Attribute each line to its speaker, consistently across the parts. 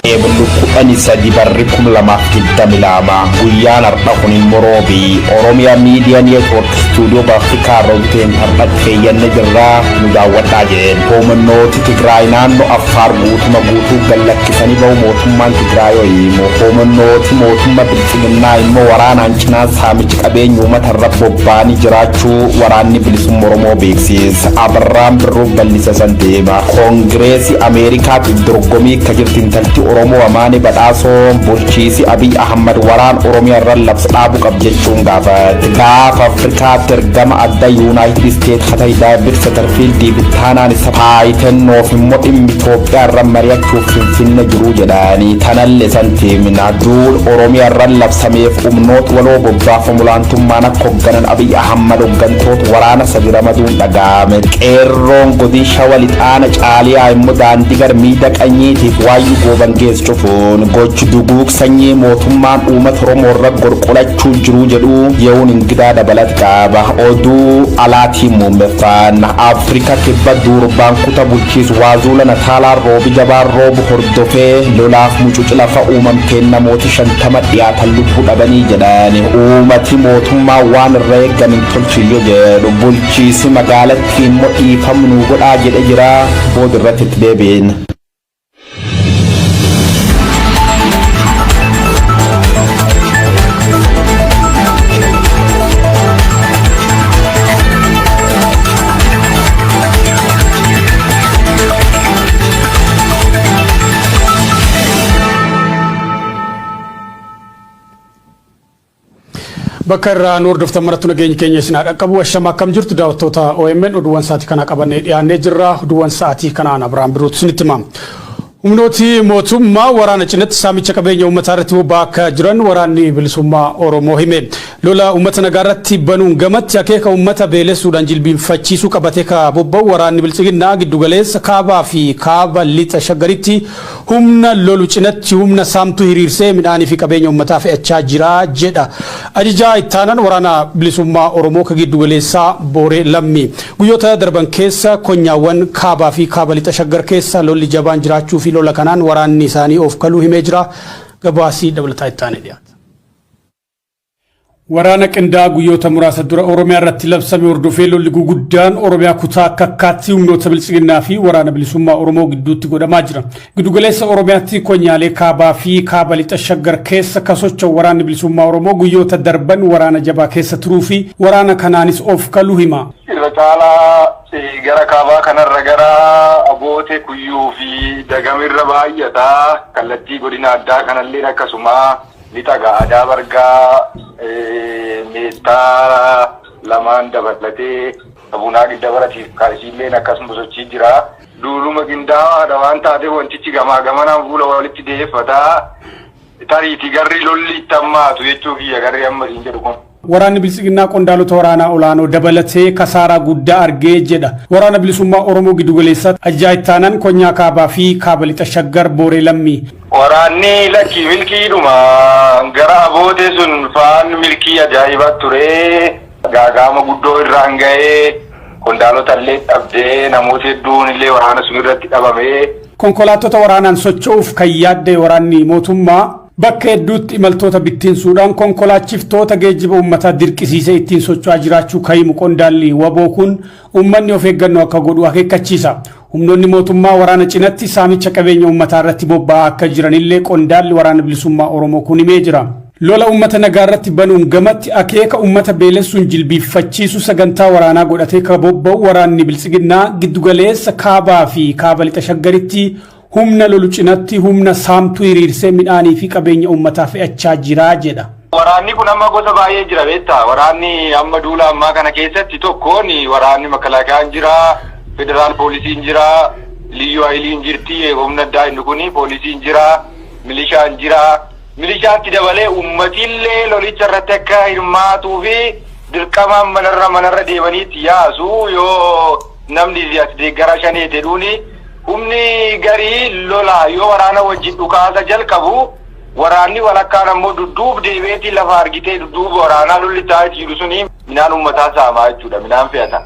Speaker 1: Eeblukkudhani sadi barrikum lamaaf digdami lama guyyaan har'a kun immoo roobii Oromiyaa Miidiyaa Neetwoork Istuudiyoo Afrikaa Roobteen har'atti feeyyanne jirraa nu daawwadhaa jedheen hoomannooti Tigraay naannoo Affaar guutuu gallakkisanii bahu mootummaan Tigraay ho'iimoo hoomannooti mootummaa Bilisiginnaa immoo waraanaan cinaa saamichi qabeenya uummatarra bobba'anii jiraachuu waraanni bilisummaa Oromoo beeksisa. Abarraan birruu bal'isa san deema. Koongireesii Ameerikaatiif dorgomii akka jirti intalti Oromoo Amaane Badhaasoo bulchiisi Abiy Ahmad waraan Oromiyaa irra labsa dhaabuu qaba jechuun gaafate. Gaafa Afrikaatti ergama adda Yuunaayitid Isteet Hatay Daabir Satarfiildii bittaanaan isa paayitannoof immoo dhimmi Itoophiyaa irra mari'achuuf Finfinnee jiru jedhanii tanallee santiimina duul Oromiyaa irra labsameef humnoota waloo bobbaafamu laantummaan akka hoogganan Abiy Ahmad hooggantoota waraana sadi ramaduun dhaga'ame. Qeerroon godina Shawaa Lixaana Caaliyaa immoo daandii garmiidha qanyiitiif waayyuu gooban geessu cufuun gochi duguug sanyii mootummaan uummata Oromoo irra gorqolachuu jiru jedhu ye'uun ingidaa dabalata qaba. Oduu alaatii muummeffaan Afrikaa kibba duurbaan kuta bulchiisu waazuula nataalaa roobi jabaan roobu hordofee lolaaf mucuci lafa uumamteen namooti 50 dhiyaatan lubbuu dhabanii jedhani uummati mootummaa waan irra eeggamin tolchiyyo jedhu bulchiisi magaalattii immoo dhiifamnuu godhaa jedhe jira booda irratti itti deebiin.
Speaker 2: Bakka Noor Doftar Marattuu nageenya keenya isin qabu ashama akkam jirtu daawwattoota OMN oduuwwan sa'aatii kana qabannee dhiyaannee jirra. Oduuwwan sa'aatii kanaan Abiraan Biruutu isinitti hima. Humnooti mootummaa waraana cinatti saamicha qabeenya uummataa irratti bobba'aa akka jiran waraanni bilisummaa Oromoo hime. Lola uummata nagaa irratti banuun gamatti akeeka uummata beelessuudhaan jilbiinfachiisuu qabatee ka bobba'u waraanni Bilisiginnaa giddugaleessa kaabaa fi kaaba lixa shaggaritti humna lolu cinatti humna saamtuu hiriirsee midhaanii fi qabeenya uummataa fe'achaa jira jedha. Ajajaa ittaanan waraana bilisummaa Oromoo ka giddugaleessaa Booree Lammii. Guyyoota darban keessa konyaawwan kaabaa fi kaaba lixa shaggar keessa lolli jabaan jiraachuu fi lola kanaan waraanni isaanii of kaluu himee jira. Gabaasii dabalataa ittaanee dhiyaata. Waraana qindaa guyyoota muraasa dura Oromiyaa irratti labsame hordofee lolli guguddaan Oromiyaa kutaa kakkaatti humnoota Bilisiginnaa fi waraana bilisummaa Oromoo gidduutti godhamaa jira. Giddugaleessa Oromiyaatti konyaalee kaabaa fi kaaba lixa shaggar keessa ka socho'u waraanni bilisummaa Oromoo guyyoota darban waraana jabaa keessa turuu fi waraana kanaanis of kaluu hima.
Speaker 3: Irra caalaa gara kaabaa kanarra gara Abootee Kuyyuu fi Dagamirra baay'ataa kallattii godina addaa kanallee akkasuma lixa Gaadaa Bargaa meeshaa lamaan dabalatee abunaa gidda baratiif kaarsiilleen akkasuma sochii jira. Duuluma qindaa'aadha waan taateef wantichi gamaa gamanaan fuula walitti deeffataa tariitii garri lolli itti hammaatu jechuu kiyya garri amma siin jedhu kun.
Speaker 2: Waraanni Bilisiginnaa qondaalota waraanaa olaanoo dabalatee kasaaraa guddaa argee jedha. Waraana bilisummaa Oromoo giddugaleessaatti ajajaa ittaanan konyaa kaabaa fi kaaba lixa shaggar Booree Lammii.
Speaker 3: Waraanni lakkii milkiidhuma gara Abootee sun faan milkii ajaa'ibaa ture. Gaagaama guddoo irraan ga'ee qondaalota illee dhabdee namoota hedduun illee waraana sun irratti dhabamee.
Speaker 2: Konkolaattota waraanaan socho'uuf kan yaadde waraanni mootummaa bakka hedduutti imaltoota bittinsuudhaan konkolaachiftoota geejjiba uummataa dirqisiisee ittiin socho'aa jiraachuu kahimu qondaalli waboo kun uummanni of eeggannoo akka godhu akeekkachiisa. Humnoonni mootummaa waraana cinatti saamicha qabeenya uummataa irratti bobba'aa akka jiranillee qondaalli waraana bilisummaa Oromoo kun himee jira. Lola uummata nagaa irratti banuun gamatti akeeka uummata beelessuun jilbiinfachiisuu sagantaa waraanaa godhatee ka bobba'u waraanni Bilisiginnaa giddugaleessa kaabaa fi kaaba lixa shaggaritti humna lolu cinatti humna saamtuu hiriirsee midhaanii fi qabeenya uummataa fe'achaa jira jedha.
Speaker 3: Waraanni kun amma gosa baay'ee jira beektaa. Waraanni amma duula ammaa kana keessatti tokkoon waraanni makalaakayaan jira, federaal poolisiin jira, liyyuu hayiliin jirti, humna addaa inni kun poolisiin jira, milishaan jira. Milishaatti dabalee uummatillee lolicha irratti akka hirmaatuu fi dirqamaan manarra deemaniitti yaasu yoo namni deeggara shanee jedhuuni. Humni garii lola yoo waraana wajjin dhukaasa jalqabu waraanni walakkaan ammoo dudduub deebi'eetii lafa argitee dudduuba waraanaa lolli taa'ee jiru suni midhaan uummataa saamaa jechuudha. Midhaan fe'ata.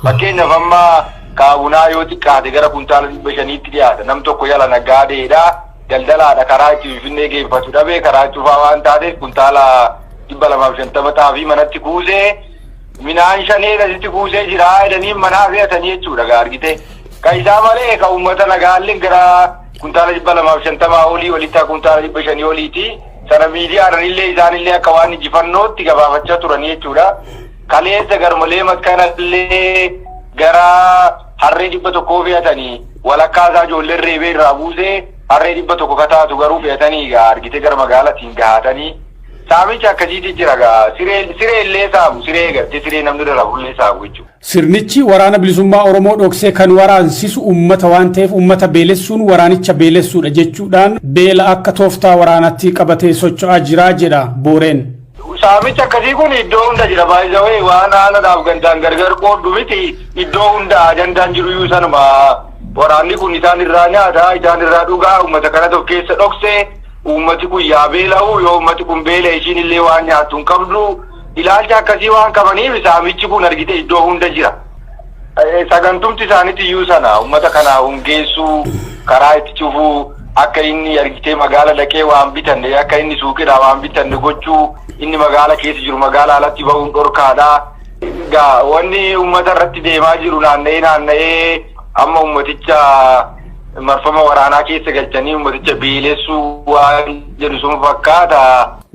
Speaker 3: Fakkeenyaaf amma kaabunaa yoo xiqqaate gara kuntaala 500tti dhiyaata. Nam tokko yala nagaadeedha. daldalaadha karaa itti Finfinnee geeffatu dhabee karaa cufaa waan taateef kuntaala 250 xaafii manatti kuusee minaan shanee asitti kuusee jira jedhanii manaa fe'atanii jechuudha argite. Ka isaa malee ka uummata nagaalleen gara kuntaala 250 olii walitti kuntaala 500 oliiti. Sana miidiyaan illee isaanillee akka waan injifannootti gabaafachaa turan jechuudha. Kaleessa garmalee makkanallee gara harree 100 fe'atanii walakkaa isaa ijoollee reebee irraa buusee harree 100 kataatu garuu fe'atanii argite gara magaalaatiin gahatanii saamicha akkasiitti jira siree illee saamu siree gartee siree namni irraa bullee saamu jechuudha.
Speaker 2: Sirnichi waraana bilisummaa Oromoo dhoksee kan waraansisu uummata waan ta'eef uummata beelessuun waraanicha beelessuudha jechuudhaan beela akka tooftaa waraanatti qabatee socho'aa jira jedha Booreen.
Speaker 3: Saamicha akkasii kun iddoo hunda jira baay'ee waan aanaadhaaf gandaan gargar qooddu miti iddoo hunda ajandaan jiru iyyuu sanuma waraanni kun isaan irraa nyaataa isaan irraa dhugaa uummata kana tokko keessa dhoksee uummati kun yaa beela'u yoo uummati kun beela ishiin illee waan nyaattu hin qabdu ilaalcha akkasii waan qabaniif saamichi kun argite iddoo hunda jira. Sagantumti isaaniitti iyyuu sana uummata kana hungeessuu karaa itti cufuu akka inni argitee magaala dhaqee waan bitanne akka inni suuqidhaa waan bitanne gochuu inni magaala keessa jiru magaala alatti ba'uun dhorkaadha. Wanni uummata irratti deemaa jiru naanna'ee amma uummaticha marfama waraanaa keessa galchanii uummaticha beelessuu waan jedhu sun fakkaata.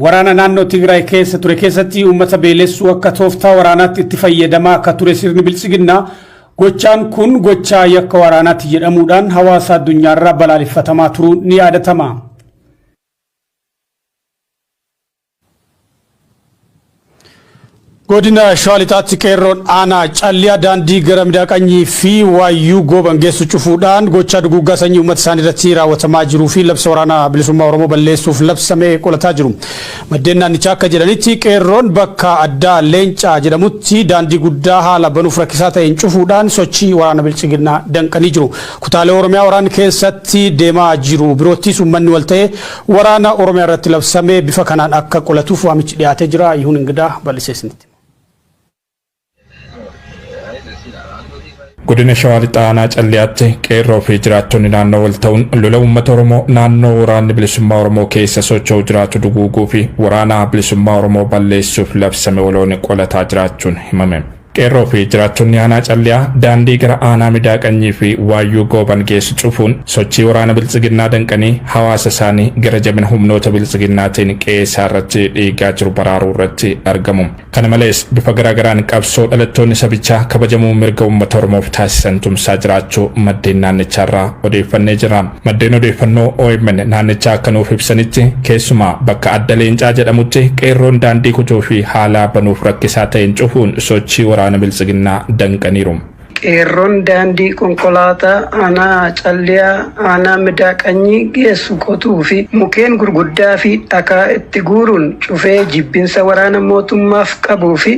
Speaker 2: Waraana naannoo Tigraay keessa ture keessatti uummata beelessuu akka tooftaa waraanaatti itti fayyadamaa akka ture sirni bilisiginnaa gochaan kun gochaa yakka waraanaatti jedhamuudhaan hawaasa addunyaarraa balaaleffatamaa turuun ni yaadatama. Godina Shawalixaatti qeerroon aanaa calliyaa daandii gara miidhaqanyii fi waayyuu gooban geessu cufuudhaan gochaa duguuggaa sanyii uummata isaanii irratti raawwatamaa jiruu fi labsa waraanaa bilisummaa Oromoo balleessuuf labsamee qolataa jiru. Maddeen naannichaa akka jedhanitti qeerroon bakka addaa Leencaa jedhamutti daandii guddaa haala banuuf rakkisaa ta'een cufuudhaan sochii waraana bilisiginnaa danqanii jiru. Kutaalee Oromiyaa waraana keessatti deemaa jiru biroottis uummanni wal ta'ee waraana Oromiyaa irratti labsamee bifa kanaan akka qolatuuf waamichi dhiyaatee jira. Yihuun Ingidaa bal'iseesnitti.
Speaker 4: Godina Shawalixaa aanaa calliyaatti qeerroo fi jiraattonni naannoo wal ta'uun lola uummata Oromoo naannoo waraanni bilisummaa Oromoo keessa socho'u jiraatu duguuguu fi waraana bilisummaa Oromoo balleessuuf labsame waloon qolataa jiraachuun himame. Qeerroo fi jiraattonni aanaa calliyaa daandii gara aanaa miidhaqanyii fi waayyuu gooban geessu cufuun sochii waraana bilisiginnaa danqanii hawaasa isaanii gara jabina humnoota bilisiginnaatiin qe'ee irratti dhiigaa jiru baraaruu irratti argamu. Kana malees bifa garaagaraan qabsoo dhalattoonni sabichaa kabajamuu mirga uummata Oromoof taasisan tumsaa jiraachuu maddeen naannichaarraa odeeffannee jira. Maddeen odeeffannoo OMN naannichaa akka nuuf ibsanitti keessumaa bakka adda Leencaa jedhamutti qeerroon daandii kutuu fi haala banuuf rakkisaa ta'een cufuun sochii waraana bilisiginnaa danqaniiru.
Speaker 5: Qeerroon daandii konkolaataa aanaa calliyaa aanaa miidhaqanyii geessu qotuu fi mukkeen gurguddaa fi dhakaa itti guuruun cufee jibbinsa waraana mootummaaf qabuu fi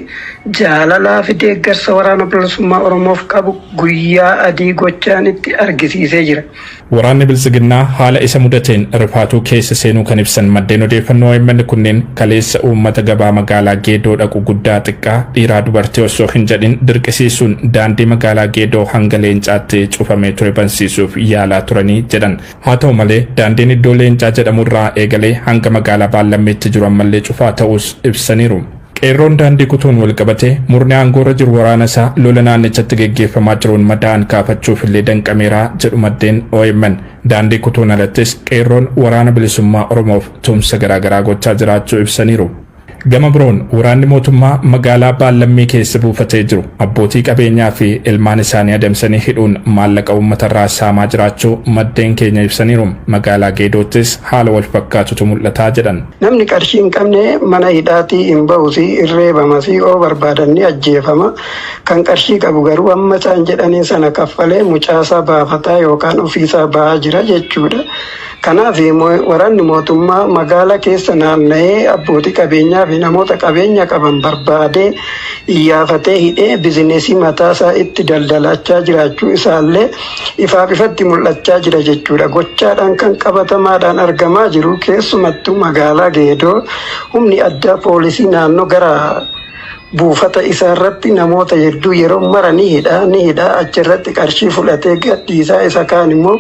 Speaker 5: jaalalaa fi deeggarsa waraana bilisummaa Oromoof qabu guyyaa adii gochaan itti argisiisee jira.
Speaker 4: Waraanni bilisiginnaa haala isa mudateen rifaatuu keessa seenuu kan ibsan maddeen odeeffannoo OMN kunneen kaleessa uummata gabaa magaalaa Geedoo dhaqu guddaa xiqqaa dhiiraa dubartii osoo hin jedhin dirqisiisuun daandii magaalaa Geedoo hanga Leencaatti cufamee ture bansiisuuf yaalaa turanii jedhan. Haa ta'u malee daandiin iddoo Leencaa jedhamu irraa eegalee hanga magaalaa Baallammeetti jiru ammallee cufaa ta'us ibsaniiru. Qeerroon daandii kutuun wal qabatee murni aangoorra jiru waraana isaa lola naannichatti geggeeffamaa jiruun madaa'an kaafachuuf illee danqameeraa jedhu maddeen OMN. Daandii kutuun alattis qeerroon waraana bilisummaa Oromoof tumsa garaagaraa gochaa jiraachuu ibsaniiru. Gama biroon waraanni mootummaa magaalaa Baallammii keessa buufatee jiru abbootii qabeenyaa fi ilmaan isaanii adamsanii hidhuun maallaqa uummatarraa saamaa jiraachuu maddeen keenya ibsaniiru. Magaalaa Geedoottis haala wal fakkaatutu mul'ataa jedhan.
Speaker 5: Namni qarshii hin qabne mana hidhaatii hin ba'usi irreebamas yoo barbaadan ni ajjeefama. Kan qarshii qabu garuu amma isaan jedhanii sana kaffalee mucaasaa baafataa yookaan ofiisaa ba'aa jira jechuudha. Kanaaf waraanni mootummaa magaalaa keessa naanna'ee abbootii qabeenyaa fi namoota qabeenya qaban barbaadee iyyafatee hidhee bizineesii mataasaa itti daldalachaa jiraachuu isaallee ifaaf ifatti mul'achaa jira jechuudha. Gochaadhaan kan qabatamaadhaan argamaa jiru keessumattuu magaalaa Geedoo humni addaa poolisii naannoo gara buufata isaa irratti namoota hedduu yeroo mara ni hidhaa achirratti qarshii fudhatee gadhiisaa isa kaan immoo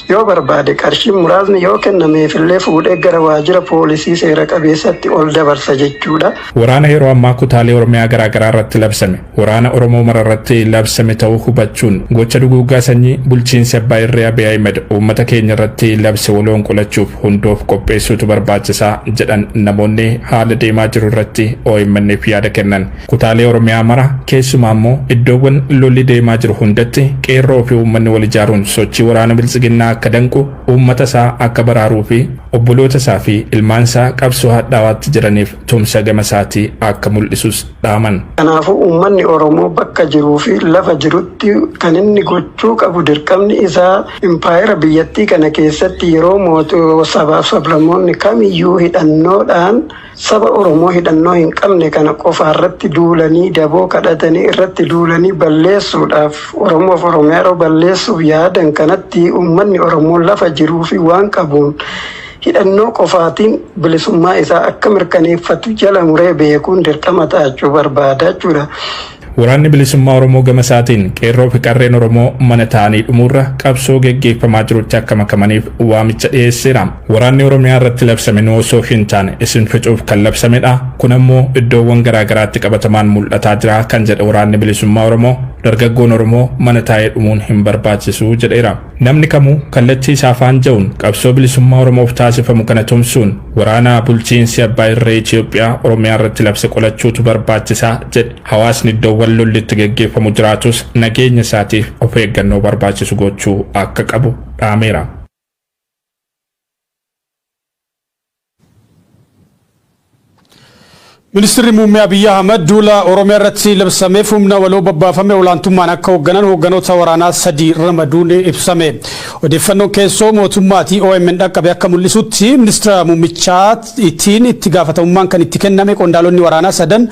Speaker 5: yoo barbaade qarshii muraasni yoo kennameefillee fuudhee gara waajjira poolisii seera qabeessatti ol dabarsa jechuudha.
Speaker 4: Waraana yeroo ammaa kutaalee Oromiyaa garaagaraa irratti labsame waraana Oromoo mara irratti labsame ta'uu hubachuun gocha duguuggaa sanyii bulchiinsi Abbaa Irree Abiy Ahmed uummata keenya irratti labse waloon qolachuuf hundoof qopheessuutu barbaachisaa jedhan namoonni haala deemaa jiru irratti OMN'f yaada kennan. Kutaalee Oromiyaa mara keessumaa immoo iddoowwan lolli deemaa jiru hundatti qeerroo fi uummanni wal ijaaruun sochii waraana bilisiginnaa akka danqu uummata isaa akka baraaruu fi obboloota isaa fi ilmaan isaa qabsoo hadhaawaatti jiraniif tumsa gama isaatii akka mul'isus dhaaman.
Speaker 5: Kanaafuu uummanni Oromoo bakka jiruu fi lafa jirutti kan inni gochuu qabu dirqamni isaa impaayera biyyattii kana keessatti yeroo mootummaa sabaaf sablammoonni kamiyyuu hidhannoodhaan saba Oromoo hidhannoo hin qabne kana qofa irratti duulanii daboo kadhatanii irratti duulanii balleessuudhaaf Oromoof Oromiyaa balleessuuf yaadan kanatti uummanni Oromoo lafa jiruu fi waan qabuun hidhannoo qofaatiin bilisummaa isaa akka mirkaneeffatu jala muree beekuun dirqama ta'achuu barbaada jechuudha.
Speaker 4: Waraanni bilisummaa Oromoo gama isaatiin qeerroo fi qarreen Oromoo mana ta'anii dhumuurra qabsoo geggeeffamaa jirutti akka makamaniif waamicha dhiyeesseera. Waraanni Oromiyaa irratti labsame osoo hin taane isin ficuuf kan labsamedha. Kun ammoo iddoowwan garaagaraatti qabatamaan mul'ataa jira kan jedhe waraanni bilisummaa Oromoo dargaggoon Oromoo mana taa'ee dhumuun hin barbaachisu jedheera. Namni kamuu kallattii isaa afaan ja'uun qabsoo bilisummaa Oromoof taasifamu kana tumsuun waraana bulchiinsi Abbaa Irree Itoophiyaa Oromiyaa irratti labse qolachuutu barbaachisaa jedhe. Hawaasni iddoowwan lolli itti geggeeffamu jiraatus nageenya isaatiif of eeggannoo barbaachisu gochuu akka qabu dhaameera.
Speaker 2: Ministeerri muummee Abiy Ahmed duula Oromiyaa irratti labsameef humna waloo babbaafame olaantummaan akka hoogganan hoogganoota waraanaa 3 ramaduun ibsame. Odeeffannoon keessoo mootummaatii OMN dhaqqabe akka mul'isutti ministeera muummichaa itti gaafatamummaan kan itti kenname qondaalonni waraanaa 3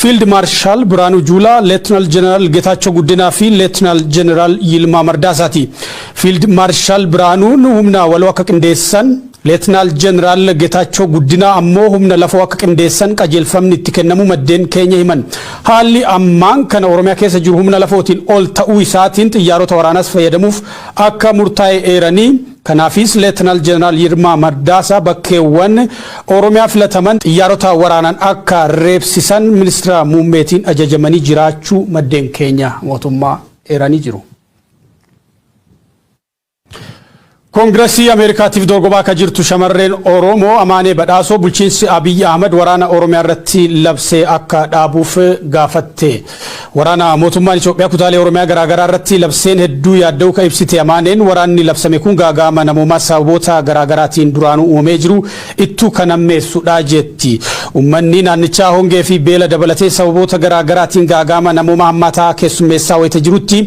Speaker 2: Field Marshal Biraanuu Juulaa, Lieutenant General Getaachoo Guddinaa fi Lieutenant General Yilmaa Mardaasaati. Field Marshal Biraanuun humna waloo akka qindeessan Lieutenant General Getaachoo Guddinaa ammoo humna lafoo akka qindeessan qajeelfamni itti kennamu maddeen keenya himan. Haalli ammaan kana Oromiyaa keessa jiru humna lafootiin ol ta'uu isaatiin xiyyaarota waraanaas fayyadamuuf akka murtaa'e eeranii kanaafis Lieutenant General Yilmaa Mardaasaa bakkeewwan Oromiyaa filataman xiyyaarota waraanaan akka reebsisan ministeera muummeetiin ajajamanii jiraachuu maddeen keenya mootummaa eeranii jiru. Koongirasii Ameerikaatiif dorgomaa akka jirtu shamarreen Oromoo Amaanee Badhaasoo bulchiinsi Abiy Ahmed waraana Oromiyaa irratti labsee akka dhaabuuf gaafatte. Waraana mootummaan Itoophiyaa kutaalee Oromiyaa garaagaraa irratti labseen hedduu yaadda'uu ka ibsite Amaaneen waraanni labsame kun gaaga'ama namoomaa sababoota garaagaraatiin duraanuu uumamee jiru ittuu kan ammeessudha jetti. Uummanni naannichaa hongee fi beela dabalatee sababoota garaagaraatiin gaaga'ama namoomaa hammaataa keessummeessaa wayita jirutti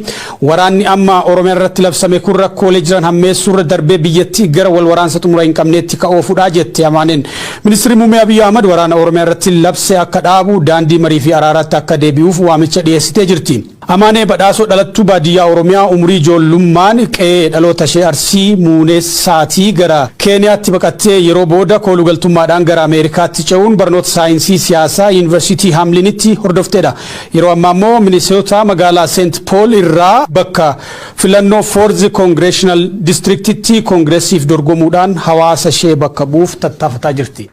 Speaker 2: waraanni amma Oromiyaa irratti labsame kun rakkoolee jiran hammeessuurra darbee biyyattii gara wal waraansa xumura hin qabneetti ka'uufudha jetti Amaaneen. Ministeerri muummee Abiy Ahmed waraana Oromiyaa irratti labse akka dhaabu daandii marii fi araaraatti akka deebi'uuf waamicha dhiyeessitee jirti. Amaanee Badhaasoo dhalattuu baadiyyaa Oromiyaa umurii ijoollummaan qe'ee dhaloota ishee Arsii Muuneessaatii gara Keeniyaatti baqattee yeroo booda koolugaltummaadhaan gara Ameerikaatti ce'uun barnoota saayinsii siyaasaa Yuunivarsiitii Haamlinitti hordofteedha. Yeroo ammaa immoo Minisoota magaalaa Seent Pool irraa bakka filannoo Foorzi Koongreeshinaal Distriktitti koongiresiif dorgomuudhaan hawaasa ishee bakka bu'uuf tattaafataa jirti.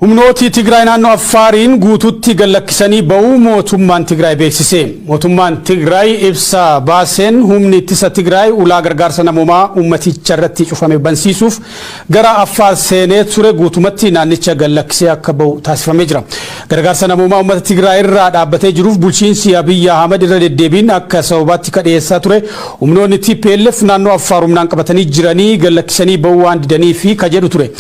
Speaker 2: Humnooti Tigraay naannoo Affaariin guututti gallakkisanii ba'uu mootummaan Tigraay beeksise. Mootummaan Tigraay ibsa baaseen humni ittisa Tigraay ulaa gargaarsa namoomaa ummaticha irratti cufame bansiisuuf gara Affaar seenee ture guutumatti naannicha gallakkisee akka ba'u taasifamee jira. Gargaarsa namoomaa ummata Tigraay irraa dhaabbatee jiruuf bulchiinsi Abiy Ahmed irra deddeebiin akka sababaatti kadheessaa ture. Humnoonni TPLF naannoo Affaar humnaan qabatanii jiranii gallakkisanii ba'uu waan didanii fi kajedhu ture.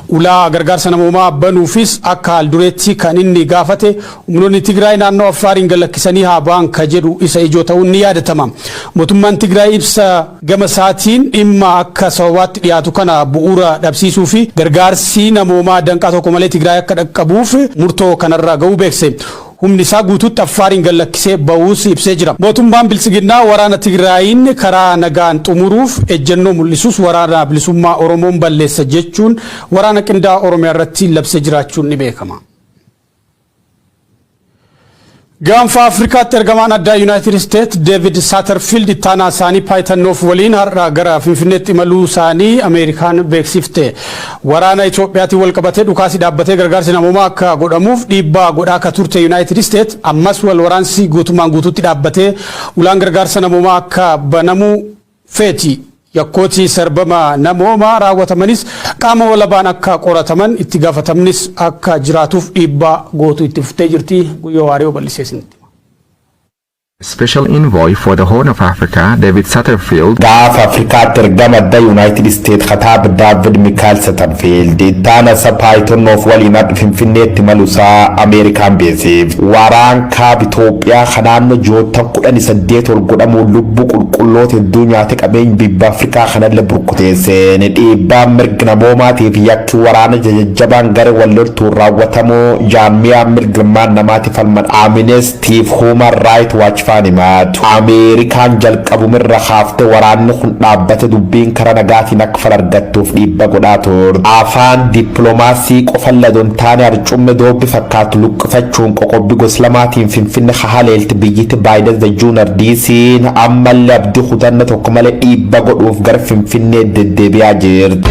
Speaker 2: Ulaa gargaarsa namoomaa banuufis akka haldureetti kan inni gaafate humnoonni Tigraay naannoo Affaariin gallakkisanii haa ba'an kajedhu isa ijoo ta'uun ni yaadatama. Mootummaan Tigraay ibsa gama isaatiin dhimma akka sababaatti dhiyaatu kana bu'uura dhabsiisuu fi gargaarsi namoomaa danqaa tokko malee Tigraay akka dhaqqabuuf murtoo kanarraa ga'uu beekse. humni isaa guutuutti Affaariin gallakkisee ba'uus ibsee jira. Mootummaan Bilisiginnaa waraana Tigraayin karaa nagaan xumuruuf ejjennoo mul'isus waraana bilisummaa Oromoon balleessa jechuun waraana qindaa'aa Oromiyaa irratti labsee jiraachuun ni beekama. Gaanfa Afrikaatti ergamaan addaa United States David Satterfield ittaanaa isaanii Paayitannoof waliin har'a gara Finfinneetti imaluu isaanii Ameerikaan beeksifte. Waraana Itoophiyaatiin wal qabatee dhukaasii dhaabbatee gargaarsi namoomaa akka godhamuuf dhiibbaa godhaa akka turte United States ammas wal waraansi guutumaan guutuutti dhaabbatee ulaan gargaarsa namoomaa akka banamu feeti. Yakkooti sarbama namooma raawwatamanis qaama walabaan akka qorataman itti gaafatamnis akka jiraatuuf dhiibbaa gootu itti fuftee jirti. Guyyoo Waariyoo bal'iseesinitti.
Speaker 6: Special Envoy for the Horn of Africa, David Satterfield.
Speaker 1: Gaaf Afrikaatti ergama addaa United States kataaba David Michael Satterfield ittaana isa Paayitannoof waliin adda Finfinneetti maluusaa Ameerikaan beeksif. Waraan kaaba Itoophiyaa kan naannoo ji'oota 18 ol godhamuun lubbuu qulqulloota hedduu nyaate qabeenya biyya Afrikaa kanallee burkuteesseen dhiibbaa mirga namoomaatiif yakki waraana jajjabaan gara walloltuun raawwatamoo jaarmiyaa mirga namaatiif falman Amnesty Human Rights Watch Ameerikaan jalqabumirra haaftee waraanni kun dhaabbate dubbiin karaa nagaatiin akka fal argattuuf dhiibba godhaa turte. Afaan dippiloomaasii qofan ladoon taane arcumme doobbi fakkaatu luqqifachuun qoqqobbii goslamaatiin Finfinne haleelti biyyatti Baayiden Zajuunar DC'n ammallee abdii kutanna tokko malee dhiibba godhuuf gara Finfinnee deddeebi'aa jirti.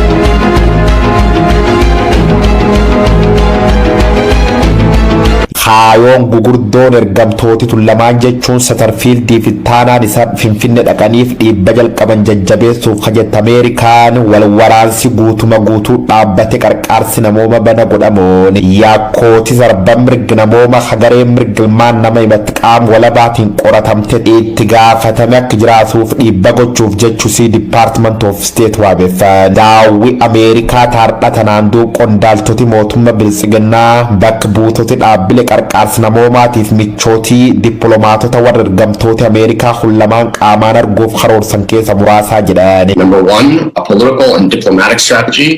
Speaker 1: Kaayoon gugurdoon ergamtooti lamaan jechuun Satterfield fi ittaanaan isa Finfinne dhaqaniif dhiibba jalqaban jajjabeessuuf hajjette Ameerikaan wal waraansi guutuma guutuu dhaabbate qarqaarsi namooma bana godhamuun yakkooti sarban mirga namooma hagaree mirgilmaan nama himatti qaama walabaatiin qoratamte itti gaafatame akka jiraatuuf dhiibba gochuuf jechuusii Department of State waabeffan. Daawwi Ameerikaa taardha tanaan duub qondaaltoti mootummaa Bilisiginnaa bakka buutoti dhaabbilee qarqaarsi namoomaatiif michootii dippiloomaatota warra ergamtoota Ameerikaa lamaan qaamaan arguuf karoorsan keessa muraasaa jedhan.
Speaker 7: Number one, a political and diplomatic strategy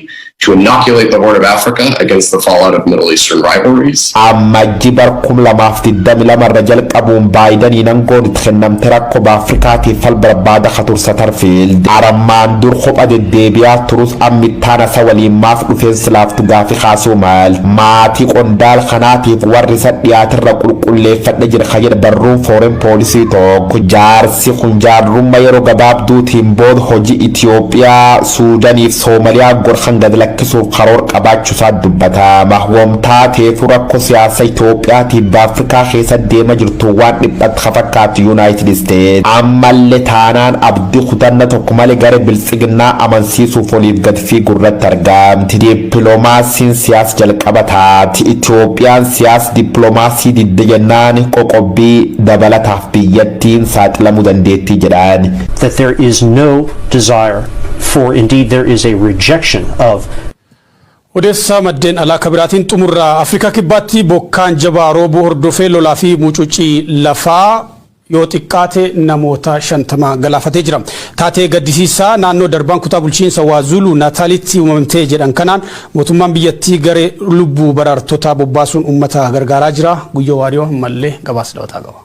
Speaker 7: to inoculate the Horn of Africa against the fallout of Middle Eastern rivalries.
Speaker 1: Amajji barkum lamaaf 22 irra jalqabuun Baayidaniin aangoon itti kennamte rakkoo Afrikaatiif fal barbaada katur Satterfield. Arammaan dur kopha deddeebi'aa turus ammittaana isa waliin maaf dhufeensi laaftu gaafii kaasuu maal. Maatii qondaal kanaatiif warri isa dhiyaatirra qulqulleeffadhe jira kajedha barruun foreign policy tokko. Jaarsi kun jaarrummaa yeroo gabaabduutiin booda hojii Itiyoophiyaa, Suudaaniif Soomaliyaa gorkan gad lakkisuuf karoora qabaachuusaa dubbata. Mahwamtaa teefu rakkoo siyaasa Itoophiyaatiif Afrikaa keessa deema jirtu waan dhiphatti fakkaatu United States. Ammallee taanaan abdii kutanna tokko malee gara Bilisiginnaa amansiisuuf waliif gadfii gurratti argamti. Dippiloomaasiin siyaasa jalqaba taati. Itoophiyaan siyaasa dippiloomaasii didde jennaan qoqqobbii dabalataaf biyyattiin saaxilamuu dandeettii jedhan.
Speaker 8: That there is no desire for, indeed there is a rejection of.
Speaker 2: Odeessa maddeen alaa kabiraatiin xumurraa Afrikaa kibbaatti bokkaan jabaa roobuu hordofee lolaa fi mucucii lafaa yoo xiqqaate namoota 50 galaafatee jira. Taatee gaddisiisaa naannoo darbaan kutaa bulchiinsa Waazulu Naataalitti uumamtee jedhan kanaan mootummaan biyyattii garee lubbuu baraartotaa bobbaasuun uummata gargaaraa jira. Guyyoo Waariyoo mallee gabaasa dabataa qaba.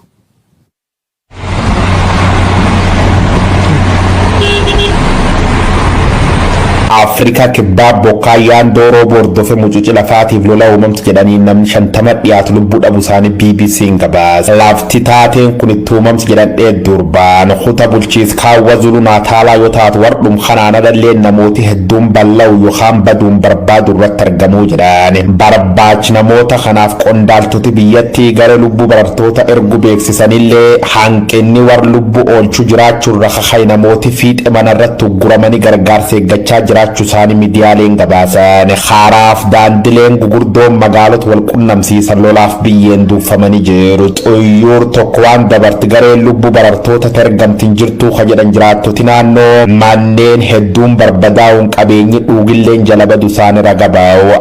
Speaker 1: Afrikaa kibbaa bokkaa yaandoo roobuu hordofe mucuci lafaatiif lola uumamti jedhanii namni 50 dhiyaatu lubbuu dhabuu isaanii BBC'n gabaase. Lafti taateen kun itti uumamti jedhan durbaan kutaa bulchiinsa Waazulu Naataalaa yoo taatu wardhum kanaan adallee namooti hedduun bal'aa'u yookaan baduun barbaadu irratti argamuu jedhan. Barbaachi namoota kanaaf qondaaltoti biyyattii gara lubbuu baraartoota ergu beeksisanillee hanqinni war lubbuu oolchuu jiraachuurra kaka'e namooti fiixee manarratti ugguramanii gargaarsa eeggachaa jiraachuu isaanii miidiyaaleen gabaasan. Karaaf daandileen gugurdoon magaalota wal qunnamsiisan lolaaf biyyeen duufamanii jiru. Xuyyuur tokko waan dabarte garee lubbuu baraartoota ergamtiin jirtuu ka jedhan jiraattoti naannoo manneen hedduun barbadaa'uun qabeenyi dhuugilleen jala badu isaanii ragabaa'u.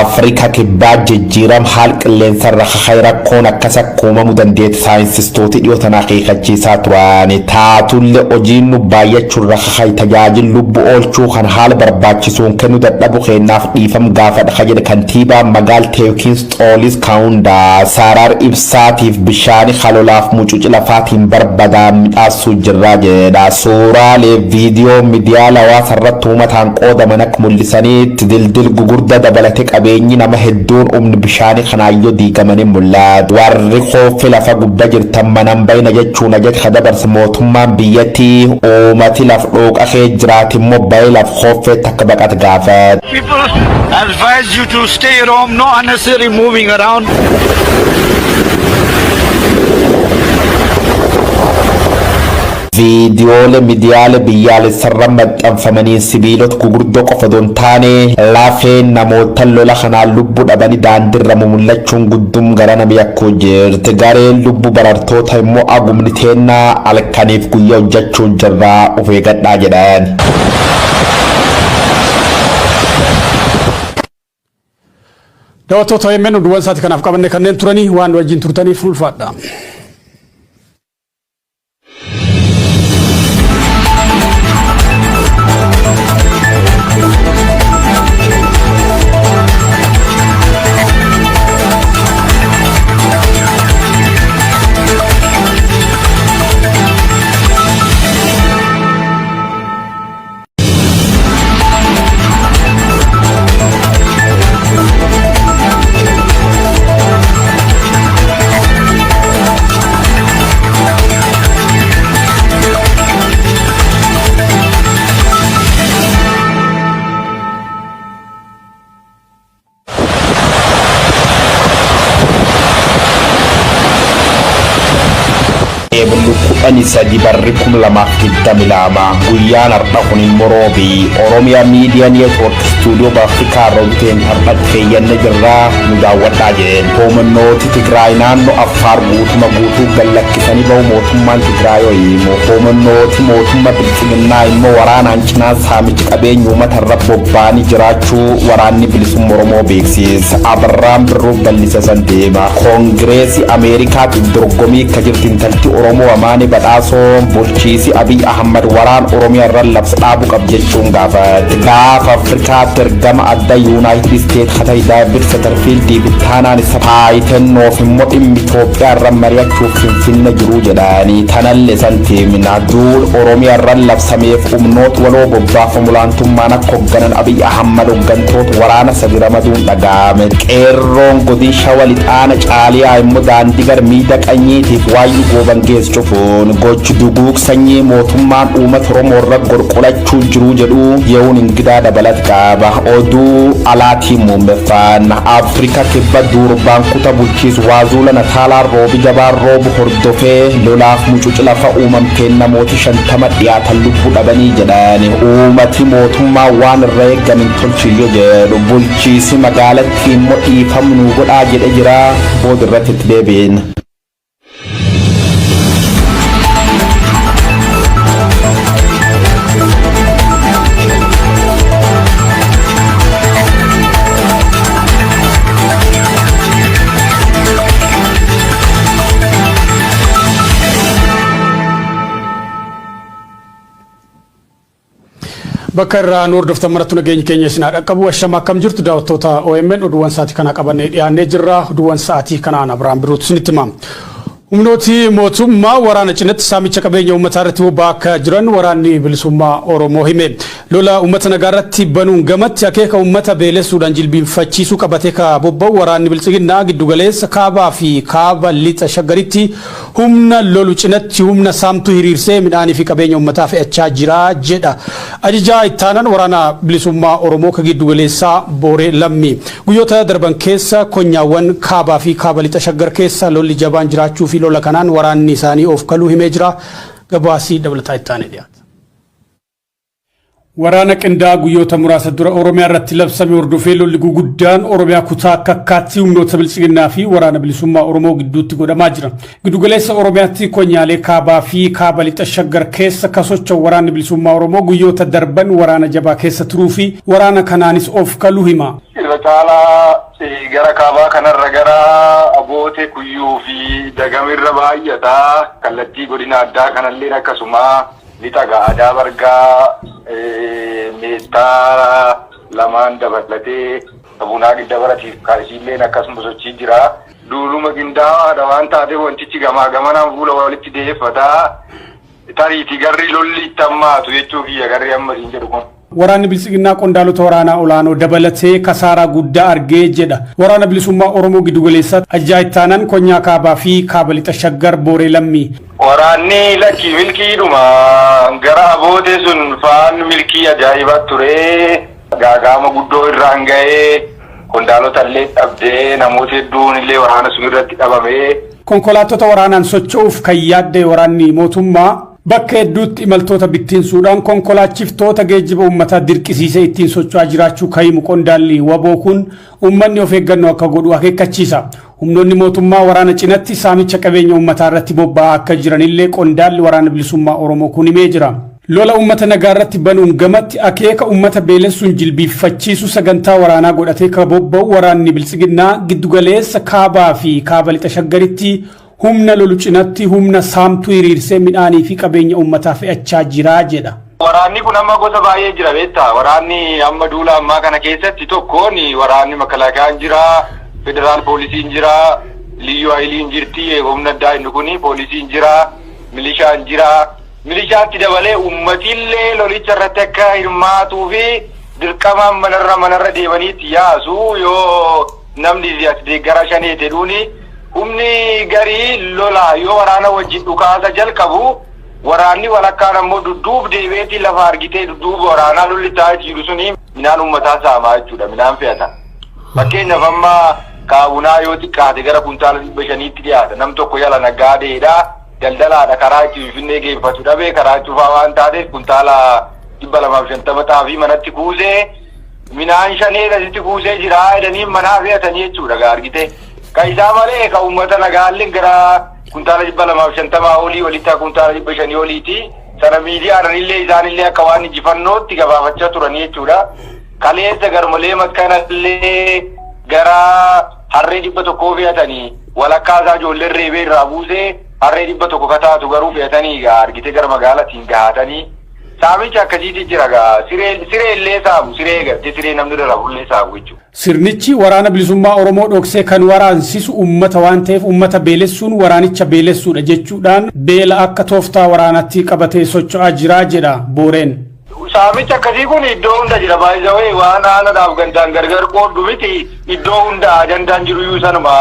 Speaker 1: Afrika kibbaa jijjiiram haal qilleensarra rakkoon akkas akkuma mudandeet saayinsistooti dhiyootan akeekachiisaa turan taatulle hojiin nu baay'achuun rakkahay tajaajil lubbu oolchuu kan haala barbaachisuun kennu dadhabu kennaaf dhiifam gaafadha jedhe kantiibaa magaalaa yookiin xoolis kaawundaa Saraar ibsaatiif bishaani halolaaf mucuci lafaatiin barbadaan midhaasuu jirraa jedha suuraalee viidiyoo miidiyaa hawaasa irratti uummataan qoodaman akka mul'isaniitti dildil gugurda dabalate qabeenyi nama hedduun umni bishaanii kanaayyoo diigamanii mul'atu warri kooffee lafa guddaa jirtan manan bayna jechuun ajaj dabarse mootummaan biyyattii uummati laf dhooqaqee jiraati immoo bayii laf kooffee takka baqat gaafat.
Speaker 9: People advise you to stay at home, no unnecessary moving around.
Speaker 1: Viidiyoolee miidiyaalee biyyaalessarra maxxanfamanii sibiilota gurguddoo qofa osoo hin taane lafeen namoota lola kanaan lubbuu dhabanii daandiirra mul'achuun guddum gara nama yakkuu jirti gareen lubbuu barartoota immoo agumni teennaa halkaniif guyyaa hojjechuun jirraa of eeggadhaa jedhan.
Speaker 2: Daawwattoota OMN oduuwwan isaati kanaaf qabanne kanneen turanii waan wajjin turtaniif ulfaadha.
Speaker 1: Ani sadi barri lamaaf lama guyyaan har'a kun moroobii Oromiyaa Miidiyaa Neetwoork Istuudiyoo Afrikaa Roobteen har'a feeyyanne jirraa nu daawwadhaa jedheen hoomannooti Tigraay naannoo Affaar guutuu gallakkisanii bahu mootummaan Tigraay ho'iimu hoomannooti mootummaa bilisiginnaa immoo waraanaan cinaa saamichi qabeenya uummatarra bobbaanii jiraachuu waraanni bilisummaa Oromoo beeksisa Abarraan Birruu bal'isa san deema Koongireesii Ameerikaatiif dorgomii akka jirti intalti Oromoo amaani badhaasoo bulchiisi Abiy Ahmad waraan Oromiyaa irra labsa dhaabu qab jechuun gaafate gaafa Afrikaatti ergama adda Yuunaayitid Isteet Hatay Daabir Satarfiildii bittaanaan isa paayitennoof immoo dhimmi Itoophiyaa irra mari'achuuf Finfinnee jiru jedhanii tanallee santiimina duul Oromiyaa irra labsameef humnoota waloo bobbaafamu laantummaan akka hoogganan Abiy Ahmad hooggantoota waraana sadi ramaduun dhaga'ame qeerroon godina Shawaa Lixaana Caaliyaa immoo daandii garmiida qanyiitiif waayyuu gooban geessu cufuun gochi duguug sanyii mootummaan uummata Oromoo irra gorqolachuu jiru jedhu ye'uun ingidaa dabalat qaba oduu alaatii muummeffaan Afrika kibba duurbaan kuta bulchiisu waazuula nataalaa roobi jabaan roobu hordofee lolaaf mucuci lafa uumamteen namooti 50 dhiyaatan lubbuu dhabanii jedhan uummati mootummaa waan irra eeggamin tolchiyyo jedhu bulchiisi magaalattii immoo dhiifama nuu godhaa jedhe jira booda irratti itti deebiin. Bakka irraa nu hordoftan marattu nageenya keenya isin haa dhaqqabu ashama akkam jirtu daawwattoota OMN oduuwwan sa'aatii kana qabannee dhiyaannee jirra oduuwwan sa'aatii kanaan Abiraan Biruutu isinitti hima. Humnooti mootummaa waraana cinatti saamicha qabeenya uummataa irratti bobba'aa jiran waraanni bilisummaa Oromoo hime. Lola uummata nagaa irratti banuun gamatti akeeka uummata beelessuudhaan jilbiinfachiisuu qabatee ka bobba'u waraanni bilisiginnaa giddugaleessa kaabaa fi kaaba lixa shaggaritti humna lolu cinatti humna saamtuu hiriirsee midhaanii fi qabeenya uummataa fe'achaa jira jedha. Ajajaa ittaanan waraana bilisummaa Oromoo ka giddugaleessaa Booree Lammi. Guyyoota darban keessa konyaawwan kaabaa fi kaaba lixa shaggar keessa lolli jabaan jiraachuu fi lola kanaan waraanni isaanii of kaluu himee jira. Gabaasii dabalataa ittaanee dhiyaata.
Speaker 2: Waraana qindaa guyyoota muraasa dura Oromiyaa irratti labsame hordofee lolli guguddaan Oromiyaa kutaa akka akkaatti humnoota bilisiginnaa fi waraana bilisummaa Oromoo gidduutti godhamaa jira. Giddugaleessa Oromiyaatti konyaalee kaabaa fi kaaba lixa shaggar keessa kasocha waraanni bilisummaa Oromoo guyyoota darban waraana jabaa keessa turuu fi waraana kanaanis of kaluu hima.
Speaker 3: Irra caalaa gara kaabaa kanarra gara Abootee Kuyyuu fi Dagamirra baay'ataa kallattii godina addaa kanallee akkasuma lixa Gaadaa Bargaa meettaa lamaan dabalatee abunaa gidda baratiif kaasiilleen akkasuma sochii jira. Duuluma qindaa'aadha waan taateef wantichi gamaa gamanaan fuula walitti deeffataa tariitii garri lolli itti hammaatu jechuu kiyya garri ammasiin jedhu kun.
Speaker 2: Waraanni bilisiginnaa qondaalota waraanaa olaanoo dabalatee kasaaraa guddaa argee jedha. Waraana bilisummaa Oromoo giddugaleessaatti ajaa'ibtaanaan konyaa kaabaa fi kaaba lixa shaggar Booree Lammii.
Speaker 3: Waraanni lakkii milkiidhuma gara Abootee sun faan milkii ajaa'ibaa ture. Gaagaama guddoo irraan ga'ee qondaalota illee dhabdee namoota hedduun illee waraana sun irratti dhabamee.
Speaker 2: Konkolaattota waraanaan socho'uuf kan yaadde waraanni mootummaa bakka hedduutti imaltoota bittinsuudhaan konkolaachiftoota geejjiba uummataa dirqisiisee ittiin socho'aa jiraachuu kaa'imu qondaalli waboo kun uummanni of eeggannoo akka godhu akeekkachiisa. Humnoonni mootummaa waraana cinatti saamicha qabeenya uummataa irratti bobba'aa akka jiranillee qondaalli waraana bilisummaa Oromoo kun himee jira. Lola uummata nagaa irratti banuun gamatti akeeka uummata beelessuun jilbiiffachiisu sagantaa waraanaa godhatee kan bobba'u waraanni bilisiginnaa giddugaleessa kaabaa fi kaaba lixa shaggaritti humna lolu cinatti humna saamtuu hiriirsee midhaanii fi qabeenya uummataa fe'achaa jira jedha.
Speaker 3: Waraanni kun amma gosa baay'ee jira beektaa. Waraanni amma duula ammaa kana keessatti tokkoon waraanni makalakaan jira, federaal poolisiin jira, liyyuu hayiliin jirti, humna addaa inni kun poolisiin jira, milishaan jira. Milishaatti dabalee uummatillee lolicha irratti akka hirmaatuu fi dirqamaan manarra deemaniitti yaasu yoo namni deeggara shaneete duuni humni garii lola yoo waraana wajjin dhukaasa jalqabu waraanni walakkaan ammoo dudduub deebeetii lafa argitee dudduuba waraanaa lolli taa'ee jiru suni midhaan uummataa saamaa jechuudha, midhaan fe'ata. Fakkeenyaaf amma kaabunaa yoo xiqqaate gara kuntaala 500tti dhiyaata. Nam tokko yala nagaadeedha. Daldalaadha karaa itti Finfinnee geeffatu dhabee karaa cufaa waan taateef kuntaala 250 xaafii manatti kuusee midhaan shaneedha sitti kuusee jira jedhanii manaa fe'atanii jechuudha argite. Ka isaa malee ka uummata nagaalleen gara kuntaala 250 olii walitti kuntaala 500 oliiti. Sana miidiyaadhaan illee isaanillee akka waan injifannootti gabaafachaa turanii jechuudha. Kaleessa garmalee makkanallee gara harree 100 fe'atanii walakkaa isaa ijoolleen reebee irraa buusee harree 100 kataatu garuu fe'atanii argite gara magaalaatiin gahatanii saamicha akkasiitti jira siree illee saamu siree gartee siree namni irra bullee saamu jechuudha.
Speaker 2: Sirnichi waraana bilisummaa Oromoo dhoksee kan waraansisu uummata waan ta'eef uummata beelessuun waraanicha beelessuudha jechuudhaan beela akka tooftaa waraanatti qabatee socho'aa jira jedha Booreen.
Speaker 3: Saamicha akkasii kun iddoo hunda jira baay'ee waan aanadhaaf gandaan gargar qooddu miti iddoo hunda ajandaan jiru iyyuu sanuma.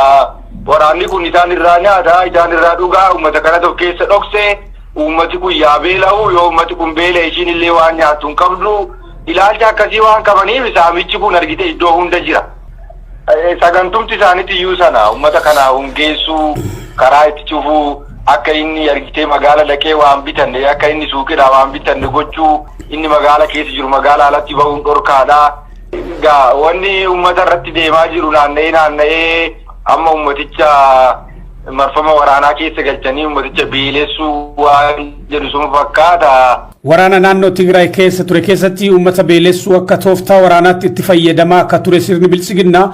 Speaker 3: Waraanni kun isaan irraa nyaataa, isaan irraa dhugaa, uummata kana tokko keessa dhoksee, uummati kun yaa beela'u yoo uummati kun beela ishiin illee waan nyaattu hin qabdu. Ilaalcha akkasii waan qabaniif saamichi kun argite iddoo hunda jira. Sagantumti isaaniiti iyyuu sana uummata kana hungeessuu, karaa itti cufuu, akka inni argitee magaala dhaqee waan bitanne, akka inni suuqidhaa waan bitanne gochuu, inni magaala keessa jiru magaala alatti bahuun dhorkaadha. Egaa wanni uummata irratti deemaa jiru naanna'ee amma ummaticha marfama waraanaa keessa galchanii ummaticha beelessuu waan jedhu sun fakkaata.
Speaker 2: Waraana naannoo Tigraay keessa ture keessatti uummata beelessuu akka tooftaa waraanaatti itti fayyadamaa akka ture sirni bilisiginnaa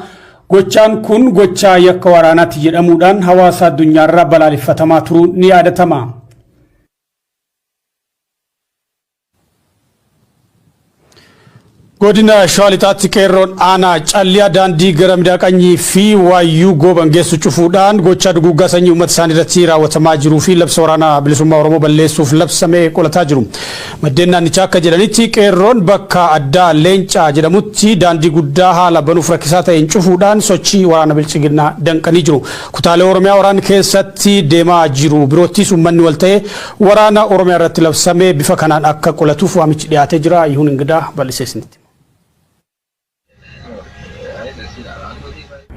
Speaker 2: gochaan kun gochaa yakka waraanaatti jedhamuudhaan hawaasa addunyaarraa balaaleffatamaa turuun ni yaadatama. godina shawalixaatti qeerroon aanaa calliyaa daandii gara midaaqanyii fi waayyuu gooban geessu cufuudhaan gochaa duguuggaa sanyii uummata isaanii irratti raawwatamaa jiruu fi labsa waraanaa bilisummaa Oromoo balleessuuf labsamee qolataa jiru. Maddeen naannichaa akka jedhanitti qeerroon bakka addaa Leencaa jedhamutti daandii guddaa haala banuuf rakkisaa ta'een cufuudhaan sochii waraana bilisiginnaa danqanii jiru. Kutaalee Oromiyaa waraana keessatti deemaa jiru biroottis uummanni wal ta'ee waraana Oromiyaa irratti labsamee bifa kanaan akka qolatuuf waamichi dhiyaatee jira. Yihuun Ingidaa bal'iseesnitti.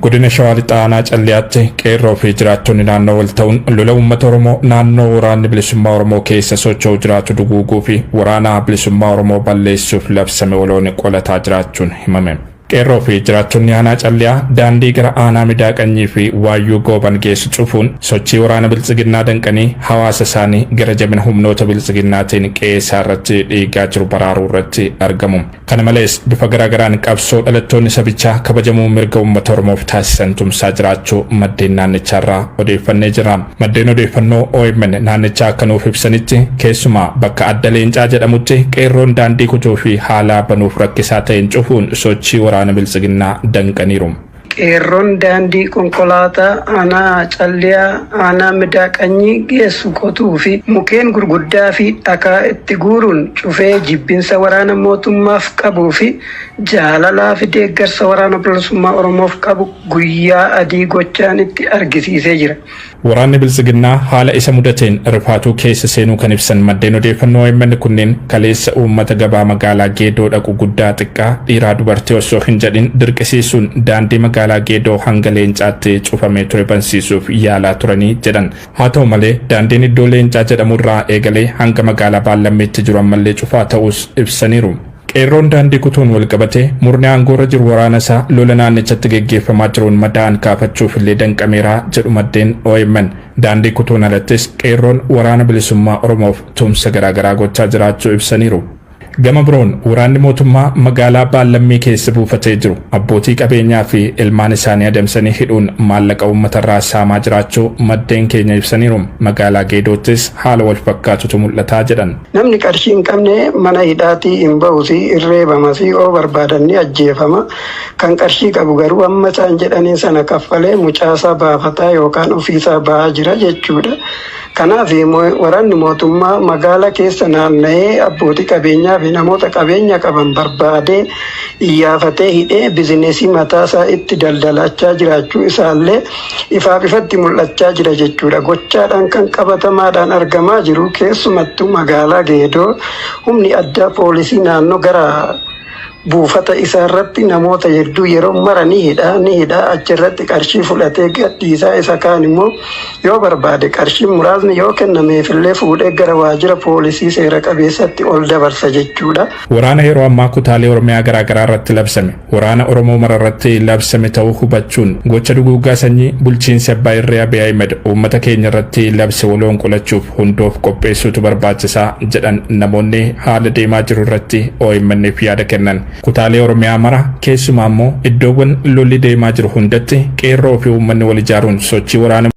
Speaker 4: Godina Shawaa Lixaa Aanaa Calliyaatti qeerroo fi jiraattonni naannoo wal ta'uun lola uummata Oromoo naannoo waraanni bilisummaa Oromoo keessa socho'u jiraatu duguuguu fi waraana bilisummaa Oromoo balleessuuf labsame waloon qolataa jiraachuun himame. Qeerroo fi jiraattonni Aanaa Calliyaa daandii gara Aanaa Midaaqanyii fi Waayyuu Gooban geessu cufuun sochii waraana biltsiginnaa danqanii hawaasa isaanii gara jabina humnoota biltsiginnaatiin qe'ee irratti dhiigaa jiru baraaruu irratti argamu. Kana malees bifa garaagaraan qabsoo dhalattoonni sabichaa kabajamuu mirga uummata Oromoof taasisan tumsaa jiraachuu maddeen naannicharraa odeeffannee jira. Maddeen odeeffannoo OMN naannichaa akka nuuf ibsanitti keessumaa bakka adda Leencaa jedhamutti qeerroon daandii kutuu fi haala banuuf rakkisaa ta'een cufuun sochii waraana biltsiginnaa danqaniiru.
Speaker 5: Qeerroon daandii konkolaataa Aanaa Calliyaa Aanaa Midaaqanyii geessu qotuu fi mukkeen gurguddaa fi dhakaa itti guuruun cufee jibbinsa waraana mootummaaf qabuu fi jaalalaa fi deeggarsa waraana bilisummaa Oromoof qabu guyyaa adii gochaan itti argisiisee jira.
Speaker 4: Waraanni biltsiginnaa haala isa mudateen rifaatuu keessa seenuu kan ibsan maddeen odeeffannoo OMN kunneen kaleessa uummata gabaa magaalaa Geedoo dhaqu guddaa xiqqaa dhiiraa dubartii osoo hin jedhin dirqisiisuun daandii magaalaa Geedoo hanga Leencaatti cufamee ture bansiisuuf yaalaa turanii jedhan. Haa ta'u malee daandiin iddoo Leencaa jedhamurraa eegalee hanga magaalaa Baallammeetti jiru ammallee cufaa ta'us ibsaniiru. Qeerroon daandii kutuun wal qabatee murni aangoorra jiru waraana isaa lola naannichatti geggeeffamaa jiruun madaa'an kaafachuuf illee danqameeraa jedhu maddeen OMN. Daandii kutuun alattis qeerroon waraana bilisummaa Oromoof tumsa garaagaraa gochaa jiraachuu ibsaniiru. Gama biroon waraanni mootummaa magaalaa Baallammii keessa buufatee jiru abbootii qabeenyaa fi ilmaan isaanii adamsanii hidhuun maallaqa uummatarraa saamaa jiraachuu maddeen keenya ibsaniiru. Magaalaa Geedoottis haala wal fakkaatutu mul'ataa jedhan.
Speaker 5: Namni qarshii hin qabne mana hidhaatii hin ba'usi irreebamasi oo barbaadanni ajjeefama. Kan qarshii qabu garuu amma isaan jedhanii sana kaffalee mucaasaa baafataa yookaan ofiisaa ba'aa jira jechuudha. Kanaaf waraanni mootummaa magaalaa keessa naanna'ee abbootii qabeenyaa fi namoota qabeenya qaban barbaadee iyyafatee hidhee bizineesii mataasaa itti daldalachaa jiraachuu isaallee ifaaf ifatti mul'achaa jira jechuudha. Gochaadhaan kan qabatamaadhaan argamaa jiru keessumattuu magaalaa Geedoo humni addaa poolisii naannoo gara buufata isaa irratti namoota hedduu yeroo mara ni hidhaa achirratti qarshii fudhatee gadhiisaa isa kaan immoo yoo barbaade qarshii muraasni yoo kennameefillee fuudhee gara waajjira poolisii seera qabeessatti ol dabarsa jechuudha.
Speaker 4: Waraana yeroo ammaa kutaalee Oromiyaa garaagaraa irratti labsame waraana Oromoo mara irratti labsame ta'uu hubachuun gocha duguuggaa sanyii bulchiinsi Abbaa Irree Abiy Ahmed uummata keenya irratti labse waloon qolachuuf hundoof qopheessuutu barbaachisaa jedhan namoonni haala deemaa jiru irratti OMN'f yaada kennan. Kutaalee Oromiyaa mara keessumaa immoo iddoowwan lolli deemaa jiru hundatti qeerroo fi uummanni wal ijaaruun sochii waraana